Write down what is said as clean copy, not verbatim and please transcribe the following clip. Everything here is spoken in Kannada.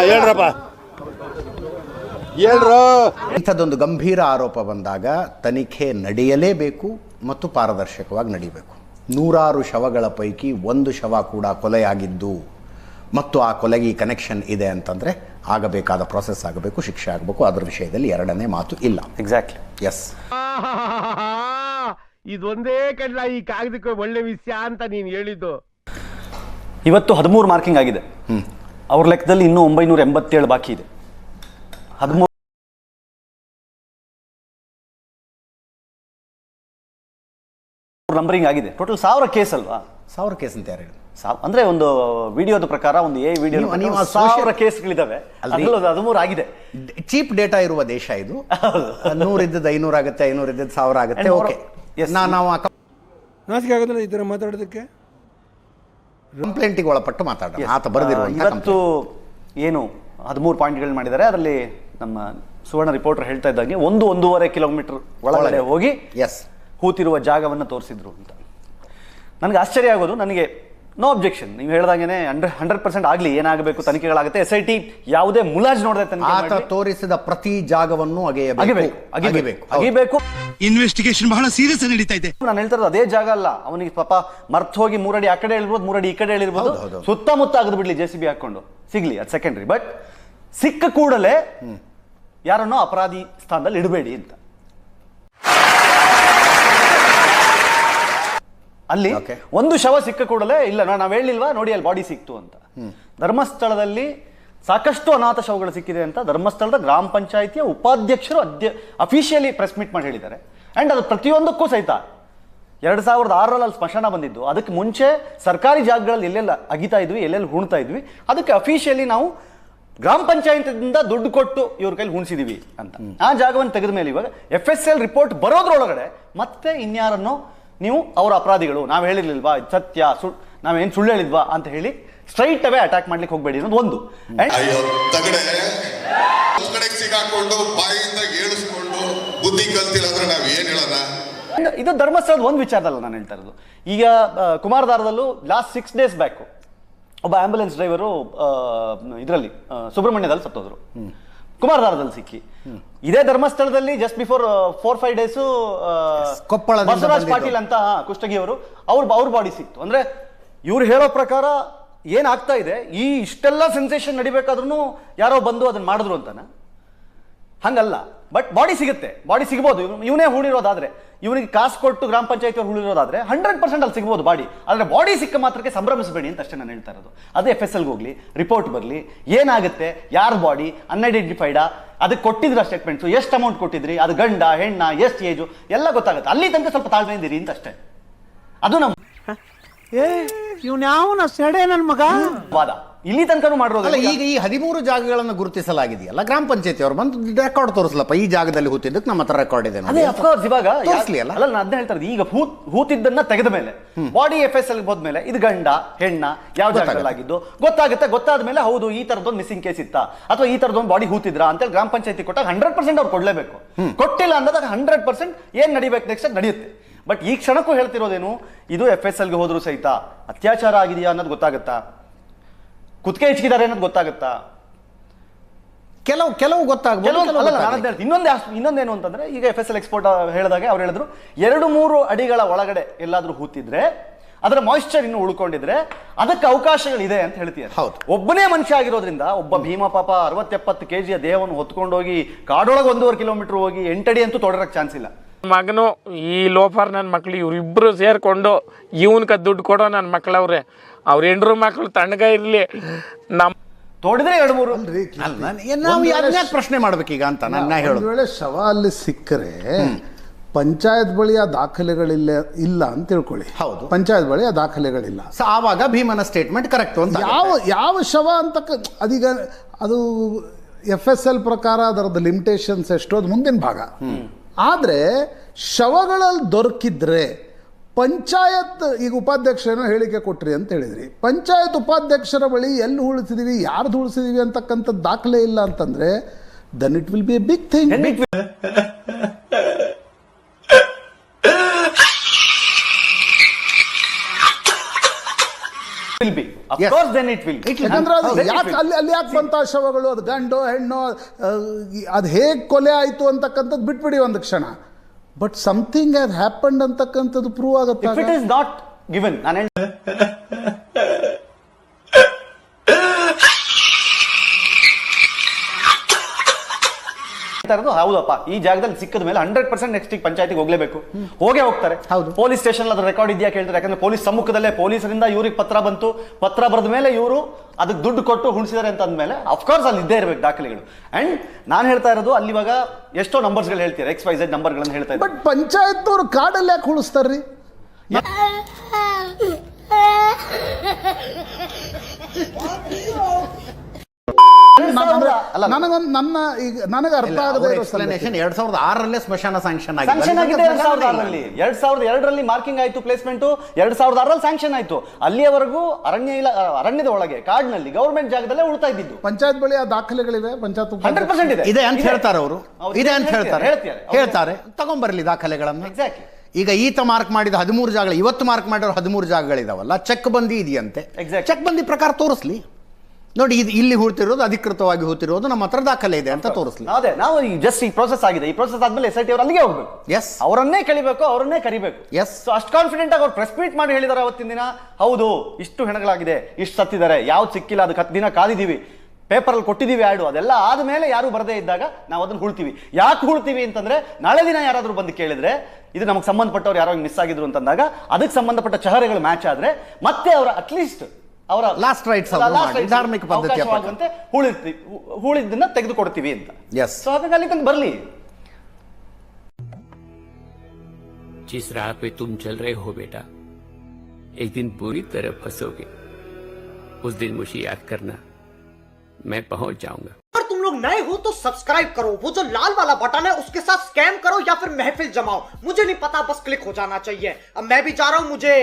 ಹೇಳ್ರಪ್ಪ ಹೇಳ್ರು. ಇಂಥದ್ದೊಂದು ಗಂಭೀರ ಆರೋಪ ಬಂದಾಗ ತನಿಖೆ ನಡೆಯಲೇಬೇಕು ಮತ್ತು ಪಾರದರ್ಶಕವಾಗಿ ನಡೀಬೇಕು. 100 ಶವಗಳ ಪೈಕಿ ಒಂದು ಶವ ಕೂಡ ಕೊಲೆಯಾಗಿದ್ದು ಮತ್ತು ಆ ಕೊಲೆಗೆ ಕನೆಕ್ಷನ್ ಇದೆ ಅಂತಂದರೆ ಆಗಬೇಕಾದ ಪ್ರಾಸೆಸ್ ಆಗಬೇಕು, ಶಿಕ್ಷೆ ಆಗಬೇಕು. ಅದರ ವಿಷಯದಲ್ಲಿ ಎರಡನೇ ಮಾತು ಇಲ್ಲ. ಎಕ್ಸಾಕ್ಟ್ಲಿ. ಎಸ್, ಇದೊಂದೇ ಕಡ್ಲ ಈ ಕಾಗದಕ್ಕೆ ಒಳ್ಳೆ ವಿಷಯ ಅಂತ ನೀನು ಹೇಳಿದ್ದು. ಇವತ್ತು 13 ಮಾರ್ಕಿಂಗ್ ಆಗಿದೆ. ಅವ್ರ ಲೆಕ್ಕದಲ್ಲಿ ಇನ್ನೂ 987 ಬಾಕಿ ಇದೆ. 13 ನಂಬರಿಂಗ್ ಆಗಿದೆ. ಟೋಟಲ್ 1000 ಕೇಸ್ ಅಲ್ವಾ? 1000 ಕೇಸ್ ಅಂತ ಯಾರು ಹೇಳಿ? ಅಂದ್ರೆ ಒಂದು ವಿಡಿಯೋದ ಪ್ರಕಾರ, ಒಂದು ವಿಡಿಯೋ 1000 ಕೇಸ್ಗಳಿದಾವೆ, 13 ಆಗಿದೆ. ಚೀಪ್ ಡೇಟಾ ಇರುವ ದೇಶ ಇದು. 100 ಇದ್ದದ್ದು 500 ಆಗುತ್ತೆ, 500 ಇದ್ದದ್ದು 1000 ಆಗುತ್ತೆ. ಓಕೆ, ನಾವು ನಾಚಿಕೆ ಆಗೋದಿಲ್ಲ ಈ ಥರ ಮಾತಾಡೋದಕ್ಕೆ. ಕಂಪ್ಲೇಂಟಿಗೆ ಒಳಪಟ್ಟು ಮಾತಾಡೋಣ. ಆತ ಬರೆದಿರುವಂಥ ಇವತ್ತು ಏನು 13 ಪಾಯಿಂಟ್ಗಳು ಮಾಡಿದ್ದಾರೆ. ಅದರಲ್ಲಿ ನಮ್ಮ ಸುವರ್ಣ ರಿಪೋರ್ಟರ್ ಹೇಳ್ತಾ ಇದ್ದಂಗೆ 1-1.5 ಕಿಲೋಮೀಟರ್ ಒಳಗಡೆ ಹೋಗಿ ಹೂತಿರುವ ಜಾಗವನ್ನು ತೋರಿಸಿದ್ರು ಅಂತ. ನನಗೆ ಆಶ್ಚರ್ಯ ಆಗೋದು, ನನಗೆ ನೋ ಅಬ್ಜೆಕ್ಷನ್, ನೀವು ಹೇಳ್ದಂಗೆ 100% ಆಗಲಿ, ಏನಾಗಬೇಕು ತನಿಖೆಗಳಾಗುತ್ತೆ. SIT ಯಾವುದೇ ಮುಲಾಜ್ ನೋಡದೆ ತನಿಖೆ ತೋರಿಸಿದ ಪ್ರತಿ ಜಾಗವನ್ನು ಅಗೆಯಬೇಕು. ಇನ್ವೆಸ್ಟಿಗೇಷನ್ ಬಹಳ ಸೀರಿಯಸ್ ನಡೀತಾ ಇದೆ. ನಾನು ಹೇಳ್ತಾ ಇರೋದು ಅದೇ ಜಾಗ ಅಲ್ಲ. ಅವನಿಗೆ ಪಾಪ ಮರ್ತ್ ಹೋಗಿ 3 ಅಡಿ ಆ ಕಡೆ ಹೇಳಿರ್ಬೋದು, 3 ಅಡಿ ಈ ಕಡೆ ಹೇಳಿರ್ಬೋದು, ಸುತ್ತಮುತ್ತ ಆಗದು ಬಿಡ್ಲಿ, JCB ಹಾಕೊಂಡು ಸಿಗ್ಲಿ, ಅದು ಸೆಕೆಂಡ್ರಿ. ಬಟ್ ಸಿಕ್ಕ ಕೂಡಲೇ ಯಾರನ್ನೋ ಅಪರಾಧಿ ಸ್ಥಾನದಲ್ಲಿ ಇಡಬೇಡಿ ಅಂತ. ಅಲ್ಲಿ ಒಂದು ಶವ ಸಿಕ್ಕ ಕೂಡಲೇ ಇಲ್ಲ ನಾವ್ ಹೇಳಿಲ್ವಾ ನೋಡಿ ಅಲ್ಲಿ ಬಾಡಿ ಸಿಕ್ತು ಅಂತ. ಧರ್ಮಸ್ಥಳದಲ್ಲಿ ಸಾಕಷ್ಟು ಅನಾಥ ಶವಗಳು ಸಿಕ್ಕಿದೆ ಅಂತ ಧರ್ಮಸ್ಥಳದ ಗ್ರಾಮ ಪಂಚಾಯಿತಿಯ ಉಪಾಧ್ಯಕ್ಷರು ಅಫಿಷಿಯಲಿ ಪ್ರೆಸ್ ಮೀಟ್ ಮಾಡಿ ಹೇಳಿದ್ದಾರೆ. ಅಂಡ್ ಅದು ಪ್ರತಿಯೊಂದಕ್ಕೂ ಸಹಿತ 2006ರಲ್ಲಿ ಅಲ್ಲಿ ಸ್ಮಶಾನ ಬಂದಿದ್ದು. ಅದಕ್ಕೆ ಮುಂಚೆ ಸರ್ಕಾರಿ ಜಾಗಗಳಲ್ಲಿ ಎಲ್ಲೆಲ್ಲ ಅಗಿತಾ ಇದ್ವಿ, ಎಲ್ಲೆಲ್ಲಿ ಹುಣ್ತಾ ಇದ್ವಿ, ಅದಕ್ಕೆ ಅಫಿಷಿಯಲಿ ನಾವು ಗ್ರಾಮ ಪಂಚಾಯತಿಯಿಂದ ದುಡ್ಡು ಕೊಟ್ಟು ಇವ್ರ ಕೈಲಿ ಹುಣಿಸಿದೀವಿ ಅಂತ. ಆ ಜಾಗವನ್ನು ತೆಗೆದ ಮೇಲೆ ಇವಾಗ FSL ರಿಪೋರ್ಟ್ ಬರೋದ್ರೊಳಗಡೆ ಮತ್ತೆ ಇನ್ಯಾರನ್ನೋ ನೀವು ಅವರ ಅಪರಾಧಿಗಳು, ನಾವು ಹೇಳಿರ್ಲಿಲ್ವಾ ಸತ್ಯ ನಾವೇನು ಸುಳ್ಳು ಹೇಳಿದ್ವಾ ಅಂತ ಹೇಳಿ ಸ್ಟ್ರೈಟ್ ಅವೇ ಅಟ್ಯಾಕ್ ಮಾಡ್ಲಿಕ್ಕೆ ಹೋಗಬೇಡಿ ಅನ್ನೋದು ಒಂದು. ಇದು ಧರ್ಮಸ್ಥಳದ ಒಂದು ವಿಚಾರದಲ್ಲ ನಾನು ಹೇಳ್ತಾ ಇರೋದು. ಈಗ ಕುಮಾರಧಾರದಲ್ಲೂ ಲಾಸ್ಟ್ 6 days ಬ್ಯಾಕ್ ಒಬ್ಬ ಆಂಬ್ಯುಲೆನ್ಸ್ ಡ್ರೈವರು ಇದರಲ್ಲಿ ಸುಬ್ರಹ್ಮಣ್ಯದಲ್ಲಿ ಸತ್ತೋದ್ರು, ಕುಮಾರಧಾರದಲ್ಲಿ ಸಿಕ್ಕಿ. ಇದೇ ಧರ್ಮಸ್ಥಳದಲ್ಲಿ just before 4-5 days Basavaraj Patil ಅಂತ ಕುಷ್ಟಗಿ ಅವ್ರ ಬಾಡಿ ಸಿಕ್ತು. ಅಂದ್ರೆ ಇವ್ರು ಹೇಳೋ ಪ್ರಕಾರ ಏನಾಗ್ತಾ ಇದೆ, ಈ ಇಷ್ಟೆಲ್ಲ ಸೆನ್ಸೇಷನ್ ನಡಿಬೇಕಾದ್ರೂ ಯಾರೋ ಬಂದು ಅದನ್ನ ಮಾಡಿದ್ರು ಅಂತಾನ? ಹಂಗಲ್ಲ. ಬಟ್ ಬಾಡಿ ಸಿಗುತ್ತೆ, ಬಾಡಿ ಸಿಗ್ಬೋದು. ಇವನೇ ಹೂಡಿರೋದಾದ್ರೆ, ಇವನಿಗೆ ಕಾಸು ಕೊಟ್ಟು ಗ್ರಾಮ ಪಂಚಾಯತಿ ಅವ್ರು ಹೂಡಿರೋದಾದ್ರೆ 100% ಅಲ್ಲಿ ಸಿಗ್ಬೋದು ಬಾಡಿ. ಆದ್ರೆ ಬಾಡಿ ಸಿಕ್ಕ ಮಾತ್ರಕ್ಕೆ ಸಂಭ್ರಮಿಸಬೇಡಿ ಅಂತ ಅಷ್ಟೇ ನಾನು ಹೇಳ್ತಾ ಇರೋದು. ಅದೇ FSLಗೆ ಹೋಗ್ಲಿ, ರಿಪೋರ್ಟ್ ಬರಲಿ, ಏನಾಗುತ್ತೆ, ಯಾರ ಬಾಡಿ ಅನ್ಐಡೆಂಟಿಫೈಡಾ, ಅದಕ್ಕೆ ಕೊಟ್ಟಿದ್ರ ಸ್ಟೇಟ್ಮೆಂಟ್ಸು, ಎಷ್ಟು ಅಮೌಂಟ್ ಕೊಟ್ಟಿದ್ರಿ, ಅದು ಗಂಡ ಹೆಣ್ಣ, ಎಷ್ಟು ಏಜು ಎಲ್ಲ ಗೊತ್ತಾಗುತ್ತೆ. ಅಲ್ಲಿ ತನಕ ಸ್ವಲ್ಪ ತಾಳ್ಮೆ ಇದ್ದೀರಿ ಅಂತ ಅಷ್ಟೇ. ಅದು ನಮ್ಮ ನನ್ನ ಮಗ ವಾದ. ಇಲ್ಲಿ ತನಕ ಮಾಡಿರೋದು. ಈಗ ಈ 13 ಜಾಗಗಳನ್ನು ಗುರುತಿಸಲಾಗಿದೆಯಲ್ಲ, ಗ್ರಾಮ ಪಂಚಾಯತಿ ಅವರು ಬಂದು ರೆಕಾರ್ಡ್ ತೋರಿಸಲಪ್ಪ, ಈ ಜಾಗದಲ್ಲಿ ಹೂತಿದ್ದಕ್ಕೆ ನಮ್ಮ ಹತ್ರ ರೆಕಾರ್ಡ್ ಇದೆ. ಅದೇ ಅಫ್ಕೋರ್ಸ್ ಇವಾಗ ಅಲ್ಲ, ನಾನು ಅದನ್ನ ಹೇಳ್ತಾ ಇರೋದು. ಈಗ ಹೂತಿದ್ದನ್ನ ತೆಗೆದ ಮೇಲೆ ಬಾಡಿ FSL ಹೋದ್ಮೇಲೆ ಇದು ಗಂಡ ಹೆಣ್ಣ ಯಾವ ಜಾಗದಲ್ಲಿ ಆಗಿದ್ದು ಗೊತ್ತಾಗುತ್ತೆ. ಗೊತ್ತಾದ ಮೇಲೆ ಹೌದು ಈ ತರದೊಂದು ಮಿಸ್ಸಿಂಗ್ ಕೇಸ್ ಇತ್ತಾ ಅಥವಾ ಈ ತರದೊಂದು ಬಾಡಿ ಹೂತಿದ್ರಾ ಅಂತೇಳಿ ಗ್ರಾಮ ಪಂಚಾಯತಿ ಕೊಟ್ಟಾಗ 100% ಅವ್ರು ಕೊಡ್ಲೇಬೇಕು. ಕೊಟ್ಟಿಲ್ಲ ಅಂದಾಗ 100% ಏನ್ ನಡಿಬೇಕು ನೆಕ್ಸ್ಟ್ ನಡೆಯುತ್ತೆ. ಬಟ್ ಈ ಕ್ಷಣಕ್ಕೂ ಹೇಳ್ತಿರೋದೇನು, ಇದು FSLಗೆ ಹೋದ್ರು ಸಹಿತ ಅತ್ಯಾಚಾರ ಆಗಿದೆಯಾ ಅನ್ನೋದು ಗೊತ್ತಾಗುತ್ತಾ, ಕುತ್ತಿಗೆ ಹೆಚ್ಚಿದ್ದಾರೆ ಅನ್ನೋದು ಗೊತ್ತಾಗುತ್ತಾ, ಕೆಲವು ಗೊತ್ತಾಗ್ಬೋದು. ಇನ್ನೊಂದೇನು ಅಂತಂದ್ರೆ, ಈಗ FSL ಎಕ್ಸ್ಪೋರ್ಟ್ ಹೇಳಿದಾಗ ಅವ್ರು ಹೇಳಿದ್ರು 2-3 ಅಡಿಗಳ ಒಳಗಡೆ ಎಲ್ಲಾದ್ರೂ ಹೂತಿದ್ರೆ ಅದರ ಮಾಯಿಶ್ಚರ್ ಇನ್ನು ಉಳ್ಕೊಂಡಿದ್ರೆ ಅದಕ್ಕೆ ಅವಕಾಶಗಳಿದೆ ಅಂತ ಹೇಳ್ತೀವಿ. ಒಬ್ಬನೇ ಮನುಷ್ಯ ಆಗಿರೋದ್ರಿಂದ ಒಬ್ಬ ಭೀಮ ಪಾಪ 60-70 kg ದೇಹವನ್ನು ಹೊತ್ಕೊಂಡೋಗಿ ಕಾಡೊಳಗೆ 1.5 ಕಿಲೋಮೀಟರ್ ಹೋಗಿ 8 ಅಡಿ ಅಂತೂ ತೊಡರಕ್ಕೆ ಚಾನ್ಸ್ ಇಲ್ಲ. ಮಗನು ಈ ಲೋಫರ್ ನನ್ನ ಮಕ್ಳು ಇವರಿಬ್ರು ಸೇರ್ಕೊಂಡು ಇವನ್ಕ ದುಡ್ಡು ಕೊಡೋ ನನ್ನ ಮಕ್ಕಳವ್ರೆ, ಅವ್ರ ಹೆಂಡ್ರು ಮಕ್ಕಳು ತಣ್ಣಗ ಇರ್ಲಿ, ನಮ್ಮ ತೋಡಿದ್ರೆ 2-3 ಪ್ರಶ್ನೆ ಮಾಡ್ಬೇಕೀಗ ಅಂತ ನಾನು ಹೇಳೋದು. ವೇಳೆ ಶವ ಅಲ್ಲಿ ಸಿಕ್ಕರೆ ಪಂಚಾಯತ್ ಬಳಿ ಆ ದಾಖಲೆಗಳಿಲ್ಲ ಅಂತ ತಿಳ್ಕೊಳ್ಳಿ. ಹೌದು, ಪಂಚಾಯತ್ ಬಳಿ ಆ ದಾಖಲೆಗಳಿಲ್ಲ. ಆವಾಗ ಭೀಮನ ಸ್ಟೇಟ್ಮೆಂಟ್ ಕರೆಕ್ಟ್ ಅಂತ. ಯಾವ ಶವ ಅಂತ ಅದೀಗ ಅದು FSL ಪ್ರಕಾರ ಅದರದ್ದು ಲಿಮಿಟೇಷನ್ಸ್ ಎಷ್ಟು, ಅದು ಮುಂದಿನ ಭಾಗ. ಆದರೆ ಶವಗಳಲ್ಲಿ ದೊರಕಿದ್ರೆ ಪಂಚಾಯತ್, ಈಗ ಉಪಾಧ್ಯಕ್ಷರೇನೋ ಹೇಳಿಕೆ ಕೊಟ್ರಿ ಅಂತ ಹೇಳಿದ್ರಿ, ಪಂಚಾಯತ್ ಉಪಾಧ್ಯಕ್ಷರ ಬಳಿ ಎಲ್ಲಿ ಉಳಿಸಿದೀವಿ, ಯಾರ್ದು ಉಳಿಸಿದೀವಿ ಅಂತಕ್ಕಂಥ ದಾಖಲೆ ಇಲ್ಲ ಅಂತಂದ್ರೆ then it will be a big thing. Of course then it will ಯಾಕಂದ್ರೆ ಅದು ಯಾಕೆ ಅಲ್ಲಿ ಯಾಕೆ ಬಂತ ಶವಗಳು, ಅದು ಗಂಡು ಹೆಣ್ಣು, ಅದು ಹೇಗೆ ಕೊಲೆ ಆಯಿತು ಅಂತಕ್ಕಂಥದ್ದು ಬಿಟ್ಬಿಡಿ ಒಂದು ಕ್ಷಣ. ಬಟ್ ಸಮಥಿಂಗ್ ಹ್ಯಾಸ್ ಹ್ಯಾಪನ್ಡ್ ಅಂತಕ್ಕಂಥದ್ದು ಪ್ರೂವ್ ಆಗುತ್ತೆ. If it is not given, ನಾನು ಹೌದಪ್ಪ ಈ ಜಾಗದಲ್ಲಿ ಸಿಕ್ಕದ ಮೇಲೆ 100% ನೆಕ್ಸ್ಟ್ ಪಂಚಾಯತಿಗೆ ಹೋಗ್ಲೇಬೇಕು, ಹೋಗೇ ಹೋಗ್ತಾರೆ. ಪೊಲೀಸ್ ಸ್ಟೇಷನ್ ಅದ್ರ ರೆಕಾರ್ಡ್ ಇದೆಯಾ ಕೇಳ್ತಾರೆ. ಯಾಕಂದ್ರೆ ಪೊಲೀಸ್ ಸಮ್ಮುಖದಲ್ಲೇ ಪೊಲೀಸರಿಂದ ಇವ್ರಿಗೆ ಪತ್ರ ಬಂತು, ಪತ್ರ ಬರೆದ ಮೇಲೆ ಇವರು ಅದಕ್ಕೆ ದುಡ್ಡು ಕೊಟ್ಟು ಹುಣಿಸಿದ್ದಾರೆ ಅಂತ ಅಂದ್ಮೇಲೆ ಅಫ್ಕೋರ್ಸ್ ಅಲ್ಲಿ ಇದ್ದೇ ಇರಬೇಕು ದಾಖಲೆಗಳು. ಅಂಡ್ ನಾನು ಹೇಳ್ತಾ ಇರೋದು ಅಲ್ಲಿ ಇವಾಗ ಎಷ್ಟೋ ನಂಬರ್ಸ್ಗಳು ಹೇಳ್ತೀರಾ, XYZ ನಂಬರ್ಗಳನ್ನು ಹೇಳ್ತಾ ಇದ್ದಾರೆ. ಬಟ್ ಪಂಚಾಯತ್ ಅವ್ರು ಕಾಡಲ್ಲಿ ಯಾಕೆ ಉಳಿಸ್ತಾರ್ರಿ? ನನಗೆ ಅರ್ಥ ಆಗದೆ ಎಕ್ಸ್ಪ್ಲನೇಷನ್ 2006 ಸ್ಮಶಾನ ಸ್ಯಾಂಕ್ಷನ್ ಸ್ಯಾಂಕ್ಷನ್ ಆಗಿದೆ. 2002ರಲ್ಲಿ ಮಾರ್ಕಿಂಗ್ ಆಯ್ತು, ಪ್ಲೇಸ್ಮೆಂಟ್ 2006ರಲ್ಲಿ ಸ್ಯಾಂಕ್ಷನ್ ಆಯ್ತು. ಅಲ್ಲಿಯವರೆಗೂ ಅರಣ್ಯದ ಒಳಗೆ ಕಾಡಿನಲ್ಲಿ ಗವರ್ಮೆಂಟ್ ಜಾಗದಲ್ಲೇ ಉಳ್ತಾ ಇದ್ದಿದ್ದು. ಪಂಚಾಯತ್ ಬಳಿ ಆ ದಾಖಲೆಗಳಿವೆ, ಪಂಚಾಯತ್ 100% ಇದೆ ಅಂತ ಹೇಳ್ತಾರೆ ಅವರು, ಇದೆ ಅಂತ ಹೇಳ್ತಾರೆ. ತಗೊಂಡ್ಬರ್ಲಿ ದಾಖಲೆಗಳನ್ನು. ಎಕ್ಸಾಕ್ಟ್ಲಿ. ಈಗ ಈತ ಮಾರ್ಕ್ ಮಾಡಿದ 13 ಜಾಗಗಳು, ಇವತ್ತು ಮಾರ್ಕ್ ಮಾಡಿರೋ 13 ಜಾಗಗಳಿದಾವಲ್ಲ, ಚೆಕ್ ಬಂದಿ ಇದೆಯಂತೆ. ಚೆಕ್ ಬಂದಿ ಪ್ರಕಾರ ತೋರಿಸ್ಲಿ, ನೋಡಿ ಇದು ಇಲ್ಲಿ ಹೂತಿರೋದು ಅಧಿಕೃತವಾಗಿ ಹೂತಿರೋದು ನಮ್ಮ ಹತ್ರ ದಾಖಲೆ ಇದೆ ಅಂತ ತೋರಿಸ್ಲಿ. ಅದೇ ನಾವು ಜಸ್ಟ್ ಈ ಪ್ರೋಸೆಸ್ ಆಗಿದೆ, ಈ ಪ್ರೋಸೆಸ್ ಆದ್ಮೇಲೆ SIT ಅವರು ಅಲ್ಲಿಗೆ ಹೋಗ್ಬೇಕು. ಎಸ್, ಅವರನ್ನೇ ಕಳಿಬೇಕು, ಅವರನ್ನೇ ಕರಿಬೇಕು. ಎಸ್. ಸೊ ಅಷ್ಟು ಕಾನ್ಫಿಡೆಂಟ್ ಆಗಿ ಅವ್ರು ಪ್ರೆಸ್ ಮೀಟ್ ಮಾಡಿ ಹೇಳಿದಾರೆ ಅವತ್ತಿನ ದಿನ, ಹೌದು ಇಷ್ಟು ಹೆಣಗಳಾಗಿದೆ, ಇಷ್ಟು ಸತ್ತಿದ್ದಾರೆ, ಯಾವ್ದು ಸಿಕ್ಕಿಲ್ಲ, ಅದಕ್ಕೆ 10 ದಿನ ಕಾದಿದ್ದೀವಿ, ಪೇಪರಲ್ಲಿ ಕೊಟ್ಟಿದ್ದೀವಿ ಆಡು, ಅದೆಲ್ಲ ಆದ್ಮೇಲೆ ಯಾರು ಬರದೇ ಇದ್ದಾಗ ನಾವು ಅದನ್ನ ಹುಳ್ತೀವಿ. ಯಾಕೆ ಹುಳ್ತೀವಿ ಅಂತಂದ್ರೆ ನಾಳೆ ದಿನ ಯಾರಾದ್ರೂ ಬಂದು ಕೇಳಿದ್ರೆ ಇದು ನಮಗೆ ಸಂಬಂಧಪಟ್ಟವ್ರು ಯಾರೋ ಮಿಸ್ ಆಗಿದ್ರು ಅಂತಂದಾಗ ಅದಕ್ಕೆ ಸಂಬಂಧಪಟ್ಟ ಚಹರೆಗಳು ಮ್ಯಾಚ್ ಆದ್ರೆ ಮತ್ತೆ ಅವರ ಅಟ್ಲೀಸ್ಟ್ ಅವರ ಲಾಸ್ಟ್ ರೈಟ್ಸ್ ಧಾರ್ಮಿಕ ಪದ್ಧತಿಯ ಹೂಳಿದ್ದನ್ನ ತೆಗೆದುಕೊಡ್ತೀವಿ ಅಂತ. ಎಸ್. ಸೊ ಹಾಗಾಗಿ ಅಲ್ಲಿ ತನಕ ಬರಲಿ. जिस राह पे तुम चल रहे हो बेटा, एक दिन पूरी तरह फंसोगे. उस दिन मुझे याद करना, मैं पहुंच जाऊंगा. अगर तुम लोग नए हो तो सब्सक्राइब करो, वो जो लाल वाला बटन है उसके साथ स्कैम करो या फिर महफिल जमाओ, मुझे नहीं पता, बस क्लिक हो जाना चाहिए. अब मैं भी जा रहा हूं, मुझे